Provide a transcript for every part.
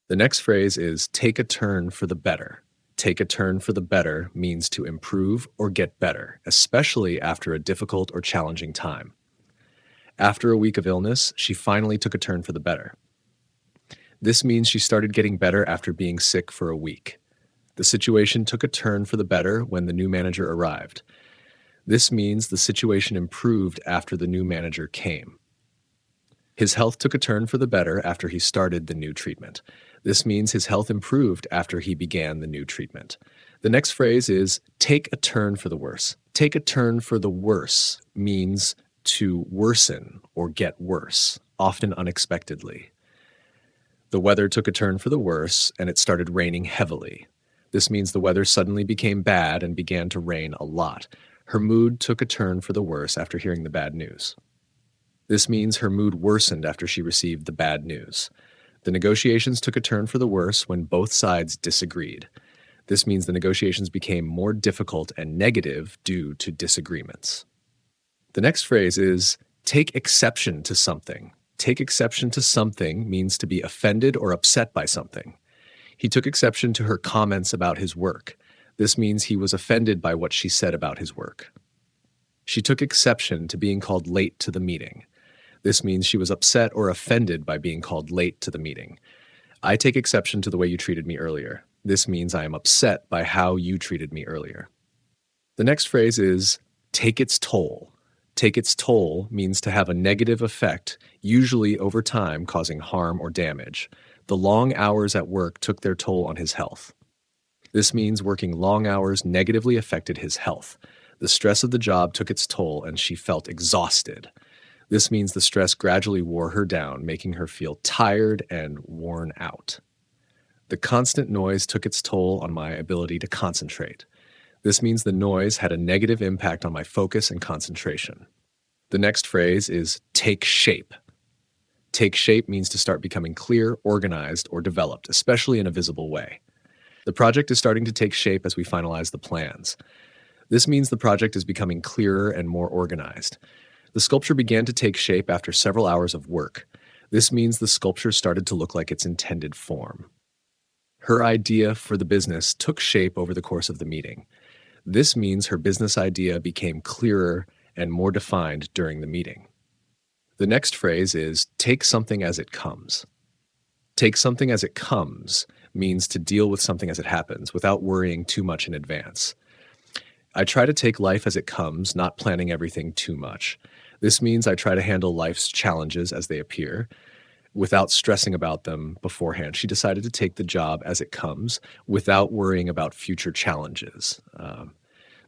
The next phrase is take a turn for the better. Take a turn for the better means to improve or get better, especially after a difficult or challenging time. After a week of illness, she finally took a turn for the better. This means she started getting better after being sick for a week. The situation took a turn for the better when the new manager arrived. This means the situation improved after the new manager came. His health took a turn for the better after he started the new treatment. This means his health improved after he began the new treatment. The next phrase is take a turn for the worse. Take a turn for the worse means to worsen or get worse, often unexpectedly. The weather took a turn for the worse and it started raining heavily. This means the weather suddenly became bad and began to rain a lot. Her mood took a turn for the worse after hearing the bad news. This means her mood worsened after she received the bad news. The negotiations took a turn for the worse when both sides disagreed. This means the negotiations became more difficult and negative due to disagreements. The next phrase is take exception to something. Take exception to something means to be offended or upset by something. He took exception to her comments about his work. This means he was offended by what she said about his work. She took exception to being called late to the meeting. This means she was upset or offended by being called late to the meeting. I take exception to the way you treated me earlier. This means I am upset by how you treated me earlier. The next phrase is take its toll. Take its toll means to have a negative effect, usually over time causing harm or damage. The long hours at work took their toll on his health. This means working long hours negatively affected his health. The stress of the job took its toll and she felt exhausted. This means the stress gradually wore her down, making her feel tired and worn out. The constant noise took its toll on my ability to concentrate. This means the noise had a negative impact on my focus and concentration. The next phrase is take shape. Take shape means to start becoming clear, organized, or developed, especially in a visible way. The project is starting to take shape as we finalize the plans. This means the project is becoming clearer and more organized. The sculpture began to take shape after several hours of work. This means the sculpture started to look like its intended form. Her idea for the business took shape over the course of the meeting. This means her business idea became clearer and more defined during the meeting. The next phrase is take something as it comes. Take something as it comes means to deal with something as it happens without worrying too much in advance. I try to take life as it comes, not planning everything too much. This means I try to handle life's challenges as they appear without stressing about them beforehand. She decided to take the job as it comes without worrying about future challenges.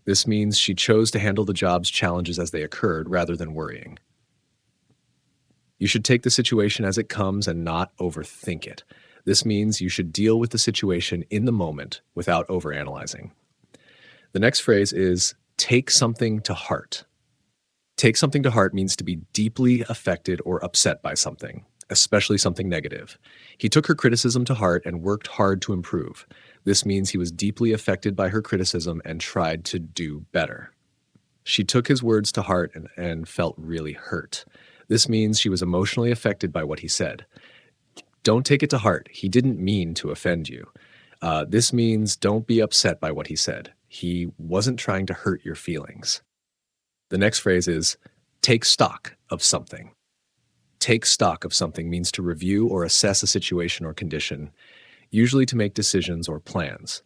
This means she chose to handle the job's challenges as they occurred rather than worrying. You should take the situation as it comes and not overthink it. This means you should deal with the situation in the moment without overanalyzing. The next phrase is take something to heart. Take something to heart means to be deeply affected or upset by something, especially something negative. He took her criticism to heart and worked hard to improve. This means he was deeply affected by her criticism and tried to do better. She took his words to heart and felt really hurt. This means she was emotionally affected by what he said. Don't take it to heart. He didn't mean to offend you. This means don't be upset by what he said. He wasn't trying to hurt your feelings. The next phrase is take stock of something. Take stock of something means to review or assess a situation or condition, usually to make decisions or plans.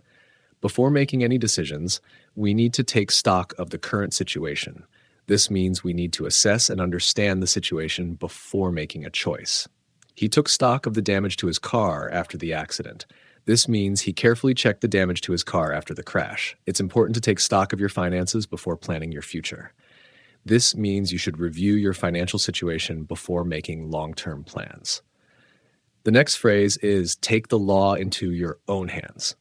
Before making any decisions, we need to take stock of the current situation. This means we need to assess and understand the situation before making a choice. He took stock of the damage to his car after the accident. This means he carefully checked the damage to his car after the crash. It's important to take stock of your finances before planning your future. This means you should review your financial situation before making long-term plans. The next phrase is take the law into your own hands.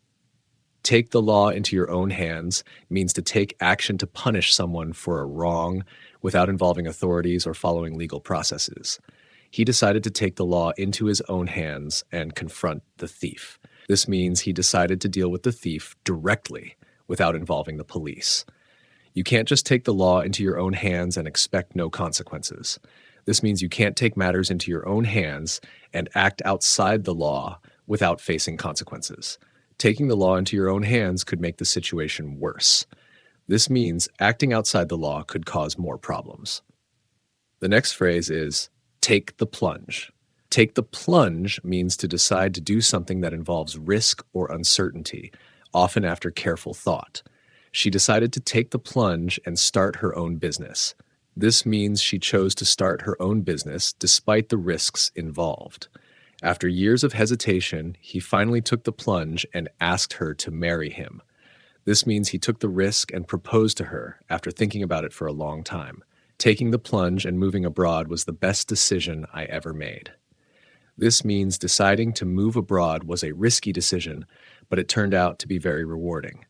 Take the law into your own hands means to take action to punish someone for a wrong without involving authorities or following legal processes. He decided to take the law into his own hands and confront the thief. This means he decided to deal with the thief directly without involving the police. You can't just take the law into your own hands and expect no consequences. This means you can't take matters into your own hands and act outside the law without facing consequences. Taking the law into your own hands could make the situation worse. This means acting outside the law could cause more problems. The next phrase is take the plunge. Take the plunge means to decide to do something that involves risk or uncertainty, often after careful thought. She decided to take the plunge and start her own business. This means she chose to start her own business despite the risks involved. After years of hesitation, he finally took the plunge and asked her to marry him. This means he took the risk and proposed to her after thinking about it for a long time. Taking the plunge and moving abroad was the best decision I ever made. This means deciding to move abroad was a risky decision, but it turned out to be very rewarding.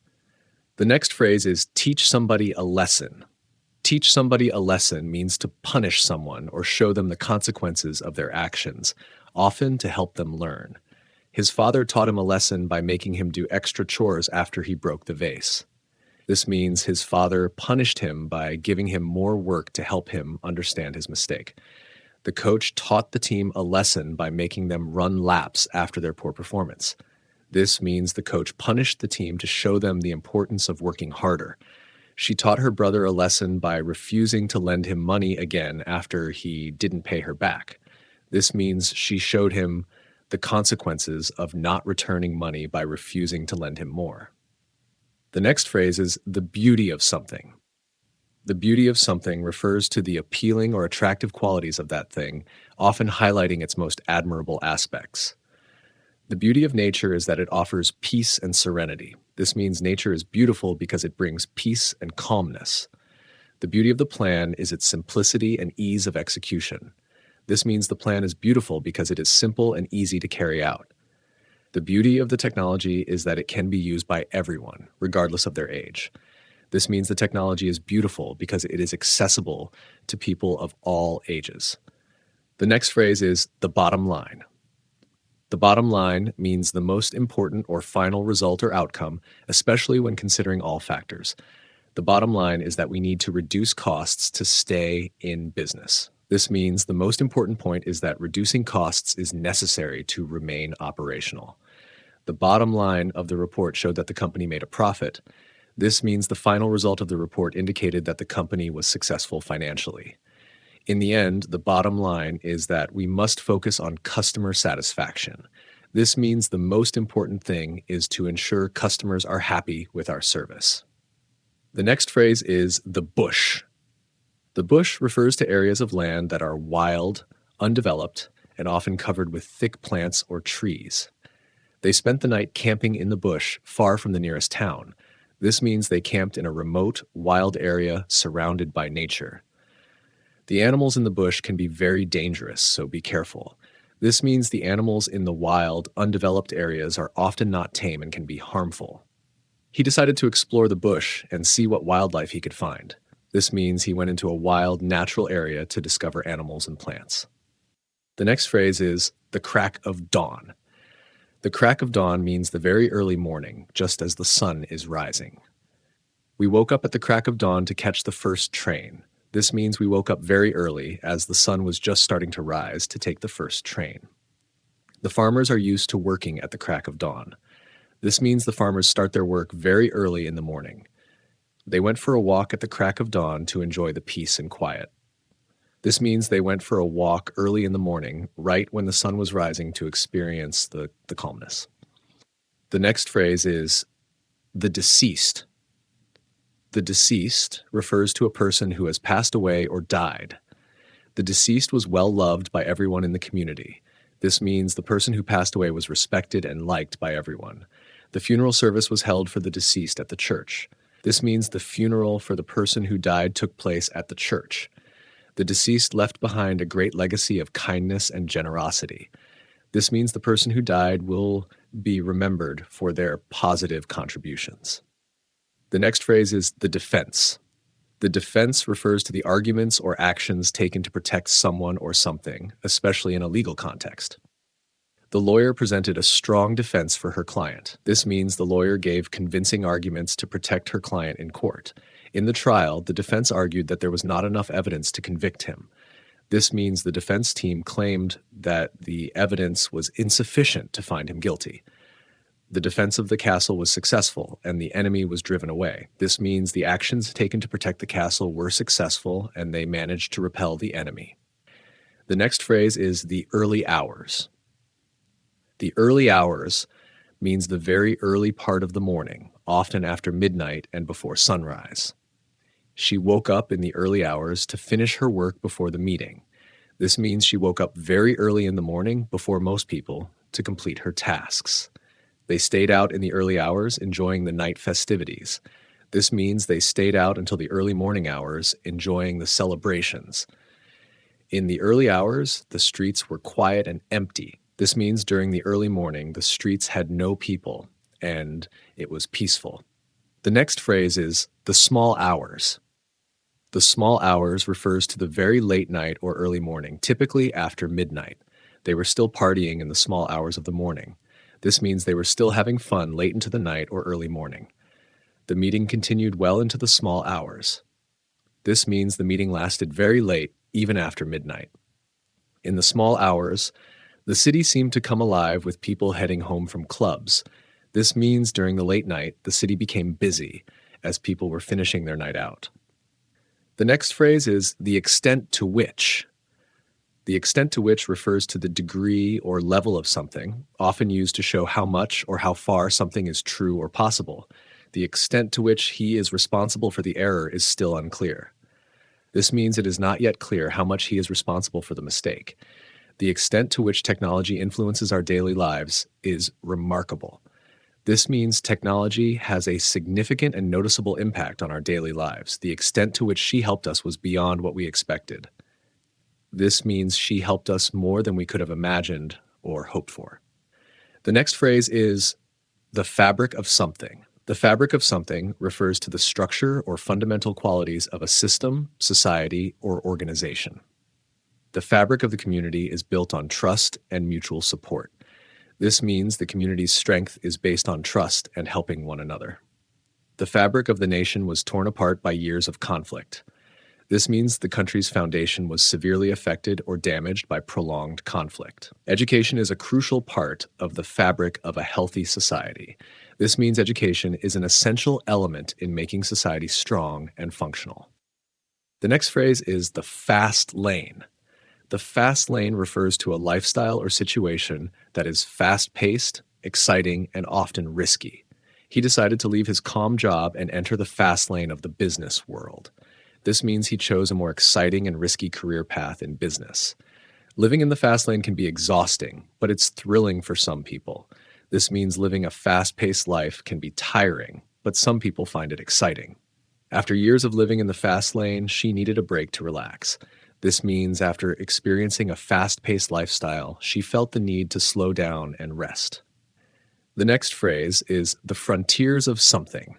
The next phrase is teach somebody a lesson. Teach somebody a lesson means to punish someone or show them the consequences of their actions, often to help them learn. His father taught him a lesson by making him do extra chores after he broke the vase. This means his father punished him by giving him more work to help him understand his mistake. The coach taught the team a lesson by making them run laps after their poor performance. This means the coach punished the team to show them the importance of working harder. She taught her brother a lesson by refusing to lend him money again after he didn't pay her back. This means she showed him the consequences of not returning money by refusing to lend him more. The next phrase is the beauty of something. The beauty of something refers to the appealing or attractive qualities of that thing, often highlighting its most admirable aspects. The beauty of nature is that it offers peace and serenity. This means nature is beautiful because it brings peace and calmness. The beauty of the plan is its simplicity and ease of execution. This means the plan is beautiful because it is simple and easy to carry out. The beauty of the technology is that it can be used by everyone, regardless of their age. This means the technology is beautiful because it is accessible to people of all ages. The next phrase is the bottom line. The bottom line means the most important or final result or outcome, especially when considering all factors. The bottom line is that we need to reduce costs to stay in business. This means the most important point is that reducing costs is necessary to remain operational. The bottom line of the report showed that the company made a profit. This means the final result of the report indicated that the company was successful financially. In the end, the bottom line is that we must focus on customer satisfaction. This means the most important thing is to ensure customers are happy with our service. The next phrase is the bush. The bush refers to areas of land that are wild, undeveloped, and often covered with thick plants or trees. They spent the night camping in the bush, far from the nearest town. This means they camped in a remote, wild area surrounded by nature. The animals in the bush can be very dangerous, so be careful. This means the animals in the wild, undeveloped areas are often not tame and can be harmful. He decided to explore the bush and see what wildlife he could find. This means he went into a wild, natural area to discover animals and plants. The next phrase is the crack of dawn. The crack of dawn means the very early morning, just as the sun is rising. We woke up at the crack of dawn to catch the first train. This means we woke up very early, as the sun was just starting to rise, to take the first train. The farmers are used to working at the crack of dawn. This means the farmers start their work very early in the morning. They went for a walk at the crack of dawn to enjoy the peace and quiet. This means they went for a walk early in the morning, right when the sun was rising, to experience the calmness. The next phrase is the deceased. The deceased refers to a person who has passed away or died. The deceased was well loved by everyone in the community. This means the person who passed away was respected and liked by everyone. The funeral service was held for the deceased at the church. This means the funeral for the person who died took place at the church. The deceased left behind a great legacy of kindness and generosity. This means the person who died will be remembered for their positive contributions. The next phrase is the defense. The defense refers to the arguments or actions taken to protect someone or something, especially in a legal context. The lawyer presented a strong defense for her client. This means the lawyer gave convincing arguments to protect her client in court. In the trial, the defense argued that there was not enough evidence to convict him. This means the defense team claimed that the evidence was insufficient to find him guilty. The defense of the castle was successful, and the enemy was driven away. This means the actions taken to protect the castle were successful, and they managed to repel the enemy. The next phrase is the early hours. The early hours means the very early part of the morning, often after midnight and before sunrise. She woke up in the early hours to finish her work before the meeting. This means she woke up very early in the morning, before most people, to complete her tasks. They stayed out in the early hours, enjoying the night festivities. This means they stayed out until the early morning hours, enjoying the celebrations. In the early hours, the streets were quiet and empty. This means during the early morning, the streets had no people, and it was peaceful. The next phrase is the small hours. The small hours refers to the very late night or early morning, typically after midnight. They were still partying in the small hours of the morning. This means they were still having fun late into the night or early morning. The meeting continued well into the small hours. This means the meeting lasted very late, even after midnight. In the small hours, the city seemed to come alive with people heading home from clubs. This means during the late night, the city became busy as people were finishing their night out. The next phrase is the extent to which. The extent to which refers to the degree or level of something, often used to show how much or how far something is true or possible. The extent to which he is responsible for the error is still unclear. This means it is not yet clear how much he is responsible for the mistake. The extent to which technology influences our daily lives is remarkable. This means technology has a significant and noticeable impact on our daily lives. The extent to which she helped us was beyond what we expected. This means she helped us more than we could have imagined or hoped for. The next phrase is the fabric of something. The fabric of something refers to the structure or fundamental qualities of a system, society, or organization. The fabric of the community is built on trust and mutual support. This means the community's strength is based on trust and helping one another. The fabric of the nation was torn apart by years of conflict. This means the country's foundation was severely affected or damaged by prolonged conflict. Education is a crucial part of the fabric of a healthy society. This means education is an essential element in making society strong and functional. The next phrase is the fast lane. The fast lane refers to a lifestyle or situation that is fast-paced, exciting, and often risky. He decided to leave his calm job and enter the fast lane of the business world. This means he chose a more exciting and risky career path in business. Living in the fast lane can be exhausting, but it's thrilling for some people. This means living a fast-paced life can be tiring, but some people find it exciting. After years of living in the fast lane, she needed a break to relax. This means after experiencing a fast-paced lifestyle, she felt the need to slow down and rest. The next phrase is the frontiers of something.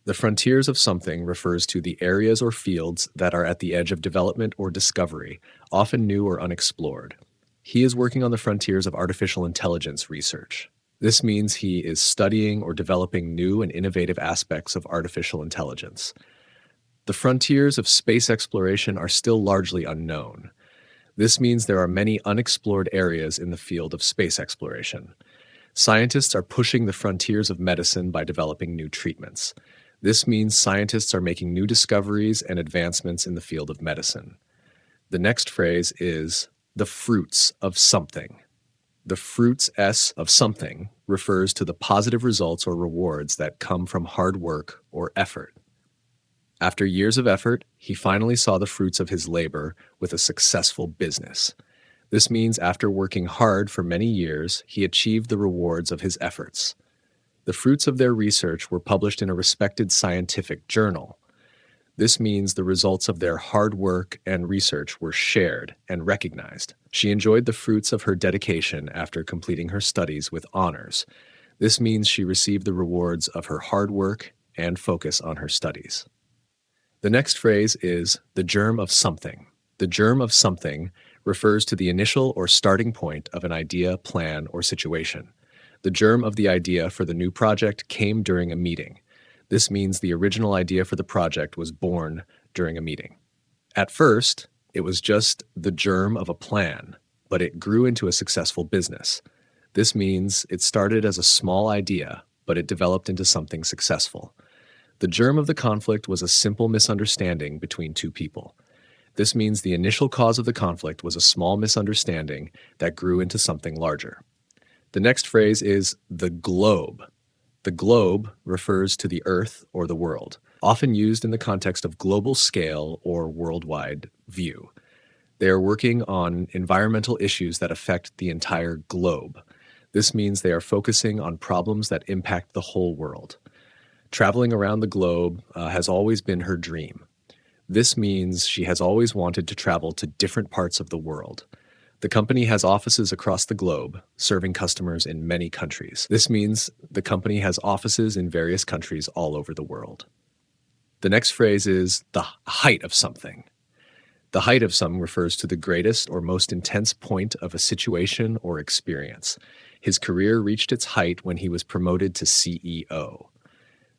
The frontiers of something refers to the areas or fields that are at the edge of development or discovery, often new or unexplored. He is working on the frontiers of artificial intelligence research. This means he is studying or developing new and innovative aspects of artificial intelligence. The frontiers of space exploration are still largely unknown. This means there are many unexplored areas in the field of space exploration. Scientists are pushing the frontiers of medicine by developing new treatments. This means scientists are making new discoveries and advancements in the field of medicine. The next phrase is the fruits of something. The fruits of something refers to the positive results or rewards that come from hard work or effort. After years of effort, he finally saw the fruits of his labor with a successful business. This means after working hard for many years, he achieved the rewards of his efforts. The fruits of their research were published in a respected scientific journal. This means the results of their hard work and research were shared and recognized. She enjoyed the fruits of her dedication after completing her studies with honors. This means she received the rewards of her hard work and focus on her studies. The next phrase is the germ of something. The germ of something refers to the initial or starting point of an idea, plan, or situation. The germ of the idea for the new project came during a meeting. This means the original idea for the project was born during a meeting. At first, It was just the germ of a plan, but it grew into a successful business. This means it started as a small idea, but it developed into something successful. The germ of the conflict was a simple misunderstanding between two people. This means the initial cause of the conflict was a small misunderstanding that grew into something larger. The next phrase is the globe. The globe refers to the earth or the world, often used in the context of global scale or worldwide view. They are working on environmental issues that affect the entire globe. This means they are focusing on problems that impact the whole world. Traveling around the globe has always been her dream. This means she has always wanted to travel to different parts of the world. The company has offices across the globe, serving customers in many countries. This means the company has offices in various countries all over the world. The next phrase is the height of something. The height of something refers to the greatest or most intense point of a situation or experience. His career reached its height when he was promoted to CEO.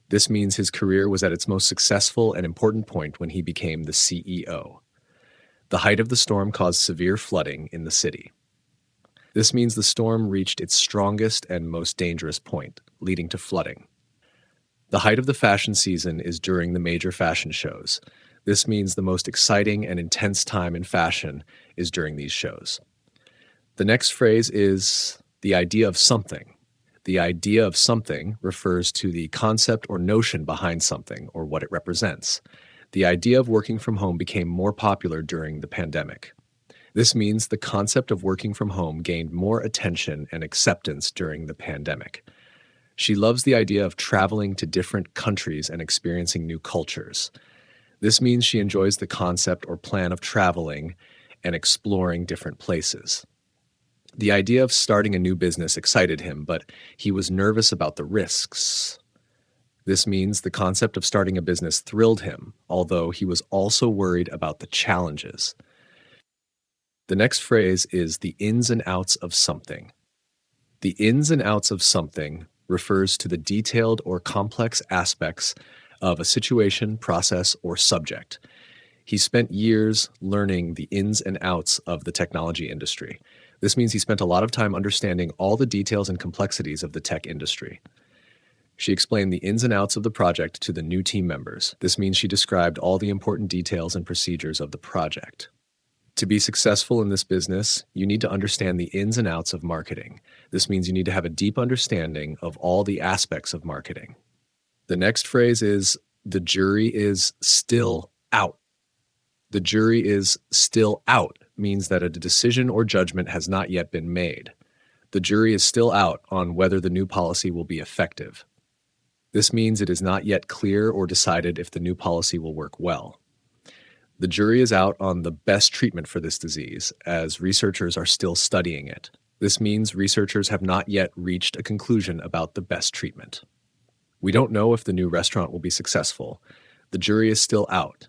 This means his career was at its most successful and important point when he became the CEO. The height of the storm caused severe flooding in the city. This means the storm reached its strongest and most dangerous point, leading to flooding. The height of the fashion season is during the major fashion shows. This means the most exciting and intense time in fashion is during these shows. The next phrase is the idea of something. The idea of something refers to the concept or notion behind something or what it represents. The idea of working from home became more popular during the pandemic. This means the concept of working from home gained more attention and acceptance during the pandemic. She loves the idea of traveling to different countries and experiencing new cultures. This means she enjoys the concept or plan of traveling and exploring different places. The idea of starting a new business excited him, but he was nervous about the risks. This means the concept of starting a business thrilled him, although he was also worried about the challenges. The next phrase is the ins and outs of something. The ins and outs of something refers to the detailed or complex aspects of a situation, process, or subject. He spent years learning the ins and outs of the technology industry. This means he spent a lot of time understanding all the details and complexities of the tech industry. She explained the ins and outs of the project to the new team members. This means she described all the important details and procedures of the project. To be successful in this business, you need to understand the ins and outs of marketing. This means you need to have a deep understanding of all the aspects of marketing. The next phrase is the jury is still out. The jury is still out means that a decision or judgment has not yet been made. The jury is still out on whether the new policy will be effective. This means it is not yet clear or decided if the new policy will work well. The jury is out on the best treatment for this disease, as researchers are still studying it. This means researchers have not yet reached a conclusion about the best treatment. We don't know if the new restaurant will be successful. The jury is still out.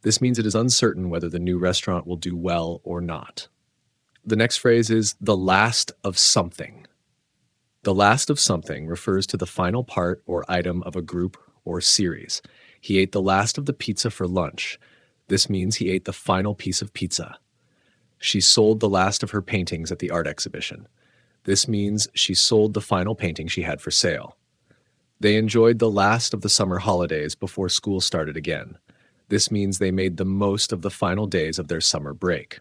This means it is uncertain whether the new restaurant will do well or not. The next phrase is the last of something. The last of something refers to the final part or item of a group or series. He ate the last of the pizza for lunch. This means he ate the final piece of pizza. She sold the last of her paintings at the art exhibition. This means she sold the final painting she had for sale. They enjoyed the last of the summer holidays before school started again. This means they made the most of the final days of their summer break.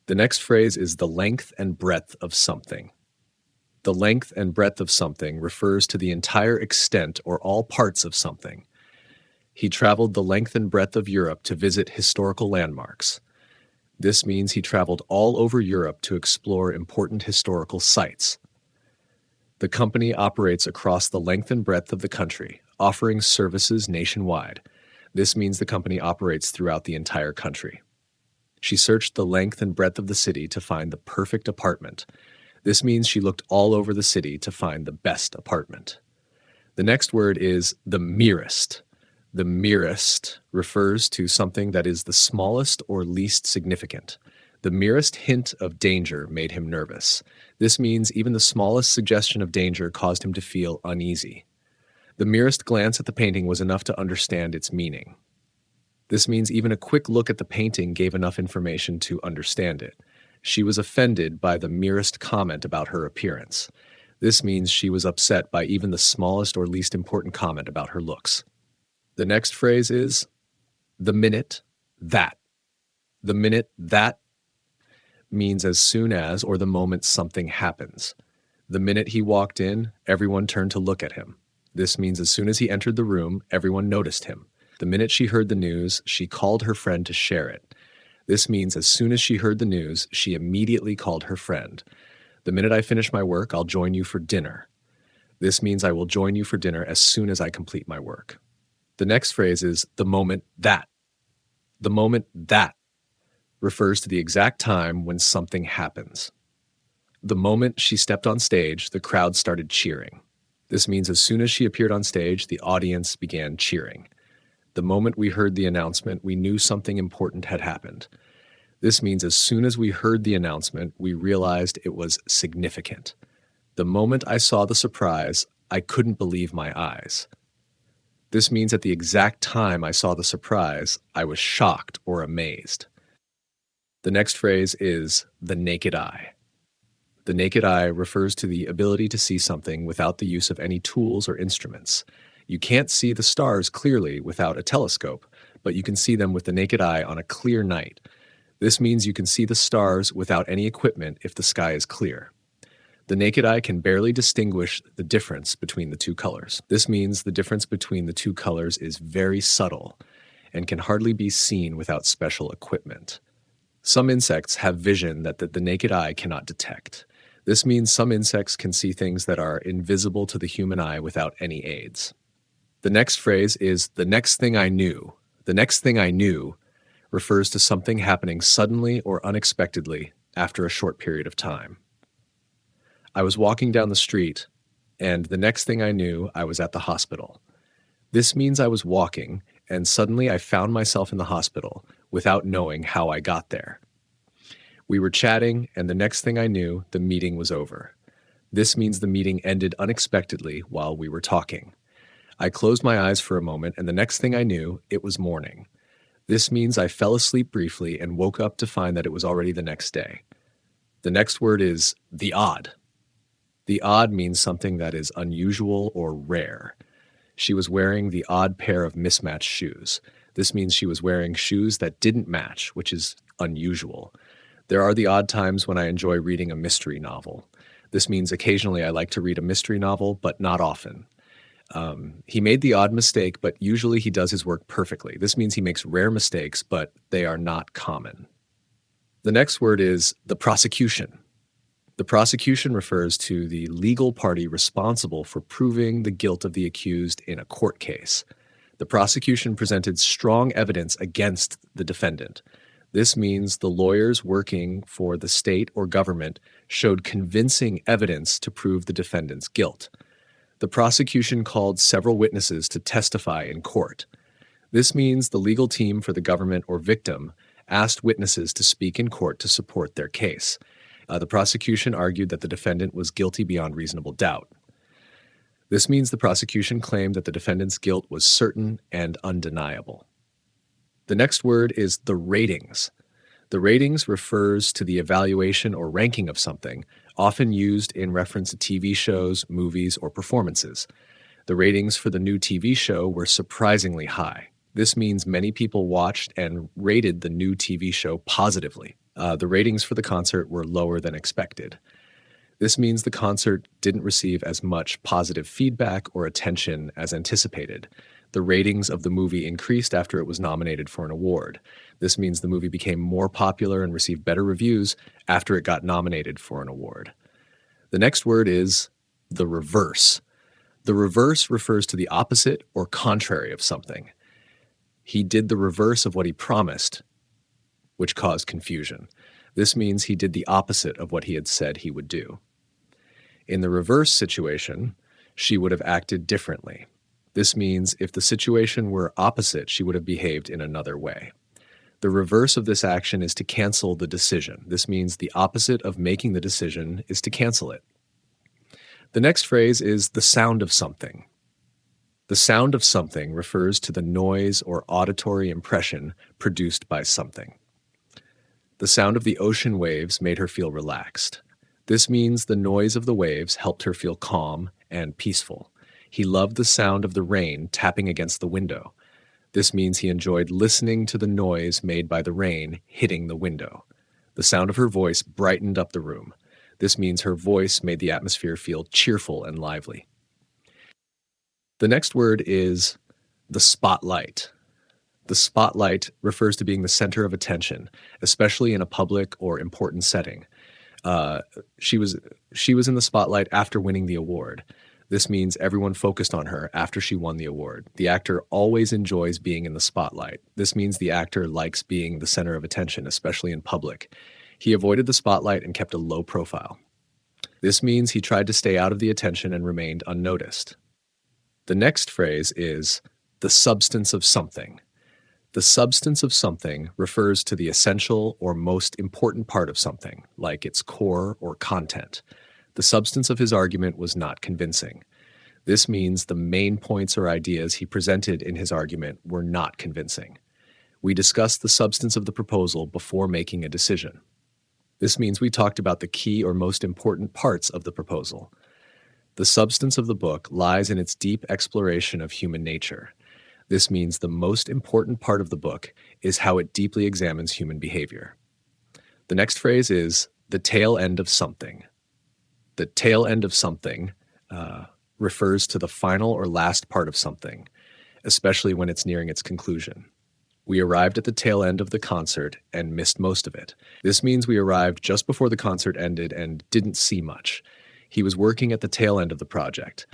The next phrase is the length and breadth of something. The length and breadth of something refers to the entire extent or all parts of something. He traveled the length and breadth of Europe to visit historical landmarks. This means he traveled all over Europe to explore important historical sites. The company operates across the length and breadth of the country, offering services nationwide. This means the company operates throughout the entire country. She searched the length and breadth of the city to find the perfect apartment. This means she looked all over the city to find the best apartment. The next word is the merest. The merest refers to something that is the smallest or least significant. The merest hint of danger made him nervous. This means even the smallest suggestion of danger caused him to feel uneasy. The merest glance at the painting was enough to understand its meaning. This means even a quick look at the painting gave enough information to understand it. She was offended by the merest comment about her appearance. This means she was upset by even the smallest or least important comment about her looks. The next phrase is the minute that. The minute that means as soon as or the moment something happens. The minute he walked in, everyone turned to look at him. This means as soon as he entered the room, everyone noticed him. The minute she heard the news, she called her friend to share it. This means as soon as she heard the news, she immediately called her friend. The minute I finish my work, I'll join you for dinner. This means I will join you for dinner as soon as I complete my work. The next phrase is the moment that. The moment that refers to the exact time when something happens. The moment she stepped on stage, the crowd started cheering. This means as soon as she appeared on stage, the audience began cheering. The moment we heard the announcement, we knew something important had happened. This means as soon as we heard the announcement, we realized it was significant. The moment I saw the surprise, I couldn't believe my eyes. This means at the exact time I saw the surprise, I was shocked or amazed. The next phrase is the naked eye. The naked eye refers to the ability to see something without the use of any tools or instruments. You can't see the stars clearly without a telescope, but you can see them with the naked eye on a clear night. This means you can see the stars without any equipment if the sky is clear. The naked eye can barely distinguish the difference between the two colors. This means the difference between the two colors is very subtle and can hardly be seen without special equipment. Some insects have vision that the naked eye cannot detect. This means some insects can see things that are invisible to the human eye without any aids. The next phrase is the next thing I knew. The next thing I knew refers to something happening suddenly or unexpectedly after a short period of time. I was walking down the street, and the next thing I knew, I was at the hospital. This means I was walking, and suddenly I found myself in the hospital without knowing how I got there. We were chatting, and the next thing I knew, the meeting was over. This means the meeting ended unexpectedly while we were talking. I closed my eyes for a moment, and the next thing I knew, it was morning. This means I fell asleep briefly and woke up to find that it was already the next day. The next word is the odd. The odd means something that is unusual or rare. She was wearing the odd pair of mismatched shoes. This means she was wearing shoes that didn't match, which is unusual. There are the odd times when I enjoy reading a mystery novel. This means occasionally I like to read a mystery novel, but not often. He made the odd mistake, but usually he does his work perfectly. This means he makes rare mistakes, but they are not common. The next word is the prosecution. The prosecution refers to the legal party responsible for proving the guilt of the accused in a court case. The prosecution presented strong evidence against the defendant. This means the lawyers working for the state or government showed convincing evidence to prove the defendant's guilt. The prosecution called several witnesses to testify in court. This means the legal team for the government or victim asked witnesses to speak in court to support their case. The prosecution argued that the defendant was guilty beyond reasonable doubt. This means the prosecution claimed that the defendant's guilt was certain and undeniable. The next word is the ratings. The ratings refers to the evaluation or ranking of something, often used in reference to TV shows, movies, or performances. The ratings for the new TV show were surprisingly high. This means many people watched and rated the new TV show positively. The ratings for the concert were lower than expected. This means the concert didn't receive as much positive feedback or attention as anticipated. The ratings of the movie increased after it was nominated for an award. This means the movie became more popular and received better reviews after it got nominated for an award. The next word is the reverse. The reverse refers to the opposite or contrary of something. He did the reverse of what he promised, which caused confusion. This means he did the opposite of what he had said he would do. In the reverse situation, she would have acted differently. This means if the situation were opposite, she would have behaved in another way. The reverse of this action is to cancel the decision. This means the opposite of making the decision is to cancel it. The next phrase is the sound of something. The sound of something refers to the noise or auditory impression produced by something. The sound of the ocean waves made her feel relaxed. This means the noise of the waves helped her feel calm and peaceful. He loved the sound of the rain tapping against the window. This means he enjoyed listening to the noise made by the rain hitting the window. The sound of her voice brightened up the room. This means her voice made the atmosphere feel cheerful and lively. The next word is the spotlight. The spotlight refers to being the center of attention, especially in a public or important setting. She was in the spotlight after winning the award. This means everyone focused on her after she won the award. The actor always enjoys being in the spotlight. This means the actor likes being the center of attention, especially in public. He avoided the spotlight and kept a low profile. This means he tried to stay out of the attention and remained unnoticed. The next phrase is the substance of something. The substance of something refers to the essential or most important part of something, like its core or content. The substance of his argument was not convincing. This means the main points or ideas he presented in his argument were not convincing. We discussed the substance of the proposal before making a decision. This means we talked about the key or most important parts of the proposal. The substance of the book lies in its deep exploration of human nature. This means the most important part of the book is how it deeply examines human behavior. The next phrase is the tail end of something. The tail end of something refers to the final or last part of something, especially when it's nearing its conclusion. We arrived at the tail end of the concert and missed most of it. This means we arrived just before the concert ended and didn't see much. He was working at the tail end of the project.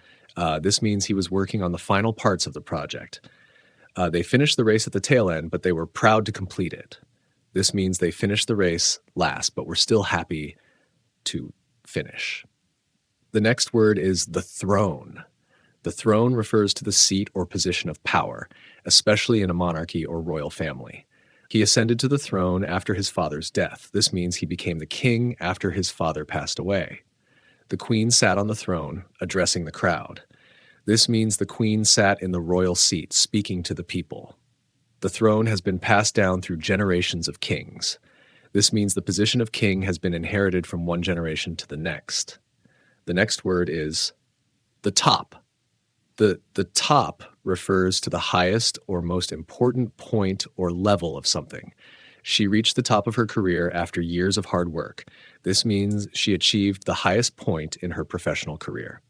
This means he was working on the final parts of the project. They finished the race at the tail end, but they were proud to complete it. This means they finished the race last, but were still happy to finish. The next word is the throne. The throne refers to the seat or position of power, especially in a monarchy or royal family. He ascended to the throne after his father's death. This means he became the king after his father passed away. The queen sat on the throne, addressing the crowd. This means the queen sat in the royal seat, speaking to the people. The throne has been passed down through generations of kings. This means the position of king has been inherited from one generation to the next. The next word is the top. The top refers to the highest or most important point or level of something. She reached the top of her career after years of hard work. This means she achieved the highest point in her professional career.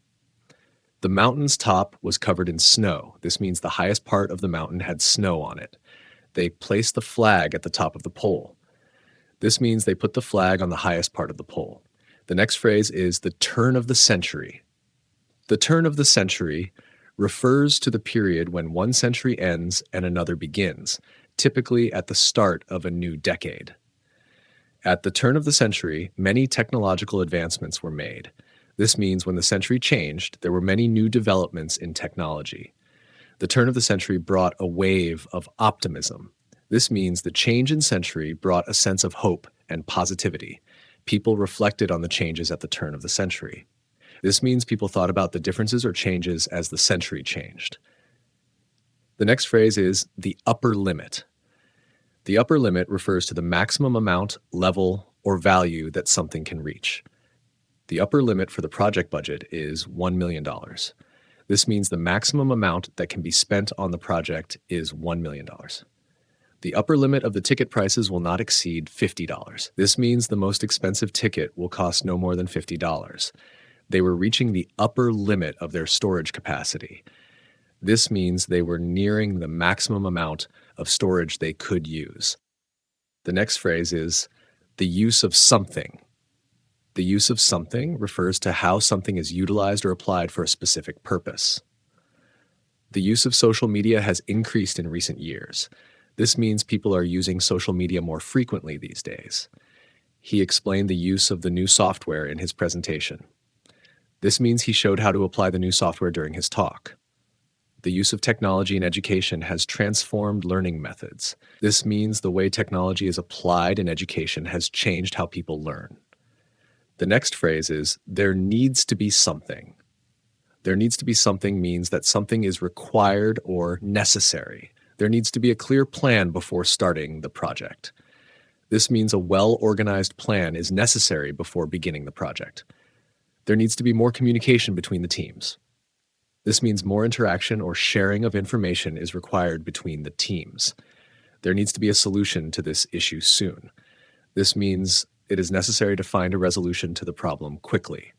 The mountain's top was covered in snow. This means the highest part of the mountain had snow on it. They placed the flag at the top of the pole. This means they put the flag on the highest part of the pole. The next phrase is the turn of the century. The turn of the century refers to the period when one century ends and another begins, typically at the start of a new decade. At the turn of the century, many technological advancements were made. This means when the century changed, there were many new developments in technology. The turn of the century brought a wave of optimism. This means the change in century brought a sense of hope and positivity. People reflected on the changes at the turn of the century. This means people thought about the differences or changes as the century changed. The next phrase is the upper limit. The upper limit refers to the maximum amount, level, or value that something can reach. The upper limit for the project budget is $1 million. This means the maximum amount that can be spent on the project is $1 million. The upper limit of the ticket prices will not exceed $50. This means the most expensive ticket will cost no more than $50. They were reaching the upper limit of their storage capacity. This means they were nearing the maximum amount of storage they could use. The next phrase is the use of something. The use of something refers to how something is utilized or applied for a specific purpose. The use of social media has increased in recent years. This means people are using social media more frequently these days. He explained the use of the new software in his presentation. This means he showed how to apply the new software during his talk. The use of technology in education has transformed learning methods. This means the way technology is applied in education has changed how people learn. The next phrase is, there needs to be something. There needs to be something means that something is required or necessary. There needs to be a clear plan before starting the project. This means a well-organized plan is necessary before beginning the project. There needs to be more communication between the teams. This means more interaction or sharing of information is required between the teams. There needs to be a solution to this issue soon. This means it is necessary to find a resolution to the problem quickly.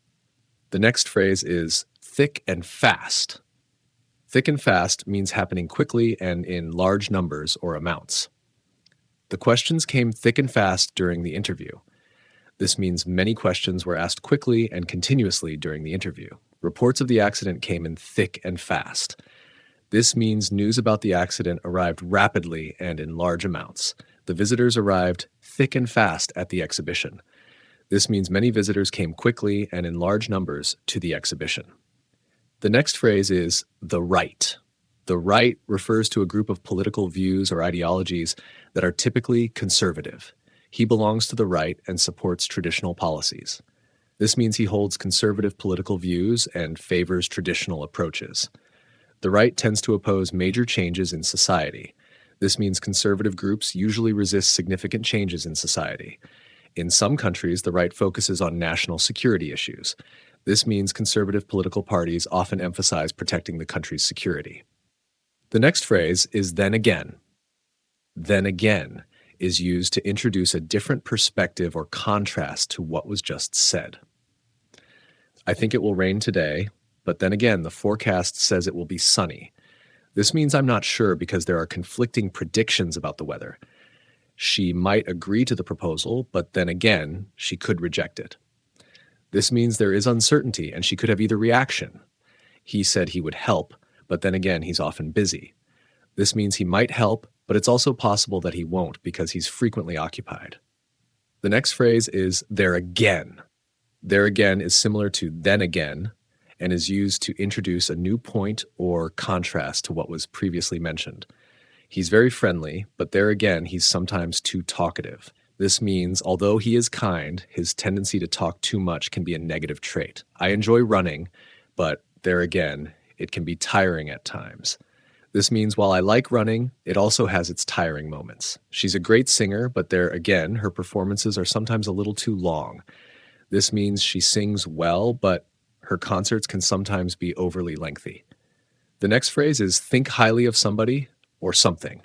The next phrase is thick and fast. Thick and fast means happening quickly and in large numbers or amounts. The questions came thick and fast during the interview. This means many questions were asked quickly and continuously during the interview. Reports of the accident came in thick and fast. This means news about the accident arrived rapidly and in large amounts. The visitors arrived thick and fast at the exhibition. This means many visitors came quickly and in large numbers to the exhibition. The next phrase is the right. The right refers to a group of political views or ideologies that are typically conservative. He belongs to the right and supports traditional policies. This means he holds conservative political views and favors traditional approaches. The right tends to oppose major changes in society. This means conservative groups usually resist significant changes in society. In some countries, the right focuses on national security issues. This means conservative political parties often emphasize protecting the country's security. The next phrase is then again. Then again is used to introduce a different perspective or contrast to what was just said. I think it will rain today, but then again, the forecast says it will be sunny. This means I'm not sure because there are conflicting predictions about the weather. She might agree to the proposal, but then again, she could reject it. This means there is uncertainty and she could have either reaction. He said he would help, but then again, he's often busy. This means he might help, but it's also possible that he won't because he's frequently occupied. The next phrase is there again. There again is similar to then again and is used to introduce a new point or contrast to what was previously mentioned. He's very friendly, but there again, he's sometimes too talkative. This means, although he is kind, his tendency to talk too much can be a negative trait. I enjoy running, but there again, it can be tiring at times. This means while I like running, it also has its tiring moments. She's a great singer, but there again, her performances are sometimes a little too long. This means she sings well, but her concerts can sometimes be overly lengthy. The next phrase is think highly of somebody or something.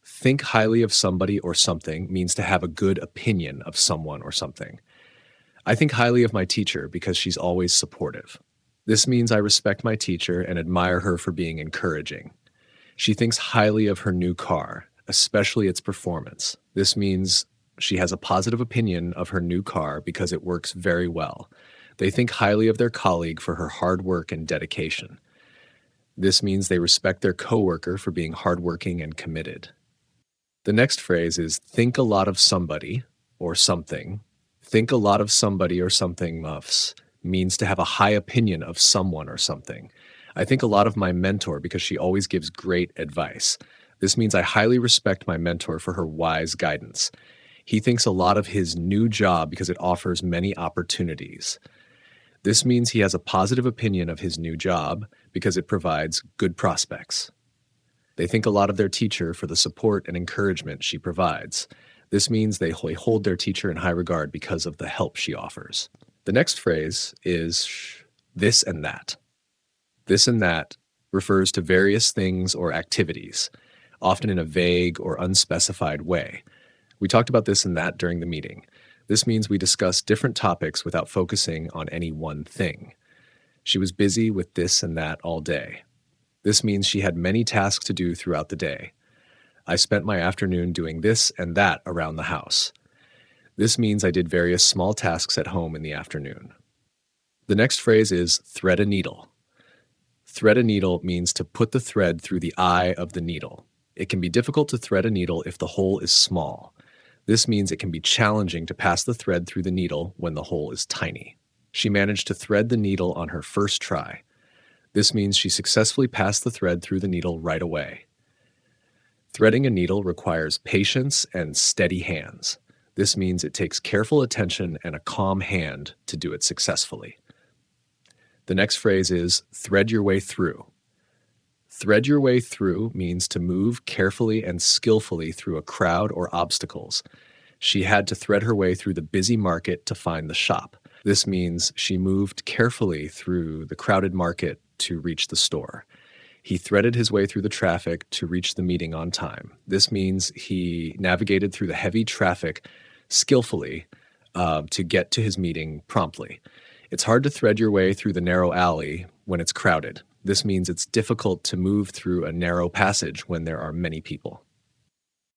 Think highly of somebody or something means to have a good opinion of someone or something. I think highly of my teacher because she's always supportive. This means I respect my teacher and admire her for being encouraging. She thinks highly of her new car, especially its performance. This means she has a positive opinion of her new car because it works very well. They think highly of their colleague for her hard work and dedication. This means they respect their coworker for being hardworking and committed. The next phrase is think a lot of somebody or something. Think a lot of somebody or something muffs means to have a high opinion of someone or something. I think a lot of my mentor because she always gives great advice. This means I highly respect my mentor for her wise guidance. He thinks a lot of his new job because it offers many opportunities. This means he has a positive opinion of his new job because it provides good prospects. They think a lot of their teacher for the support and encouragement she provides. This means they hold their teacher in high regard because of the help she offers. The next phrase is this and that. This and that refers to various things or activities, often in a vague or unspecified way. We talked about this and that during the meeting. This means we discuss different topics without focusing on any one thing. She was busy with this and that all day. This means she had many tasks to do throughout the day. I spent my afternoon doing this and that around the house. This means I did various small tasks at home in the afternoon. The next phrase is thread a needle. Thread a needle means to put the thread through the eye of the needle. It can be difficult to thread a needle if the hole is small. This means it can be challenging to pass the thread through the needle when the hole is tiny. She managed to thread the needle on her first try. This means she successfully passed the thread through the needle right away. Threading a needle requires patience and steady hands. This means it takes careful attention and a calm hand to do it successfully. The next phrase is thread your way through. Thread your way through means to move carefully and skillfully through a crowd or obstacles. She had to thread her way through the busy market to find the shop. This means she moved carefully through the crowded market to reach the store. He threaded his way through the traffic to reach the meeting on time. This means he navigated through the heavy traffic skillfully to get to his meeting promptly. It's hard to thread your way through the narrow alley when it's crowded. This means it's difficult to move through a narrow passage when there are many people.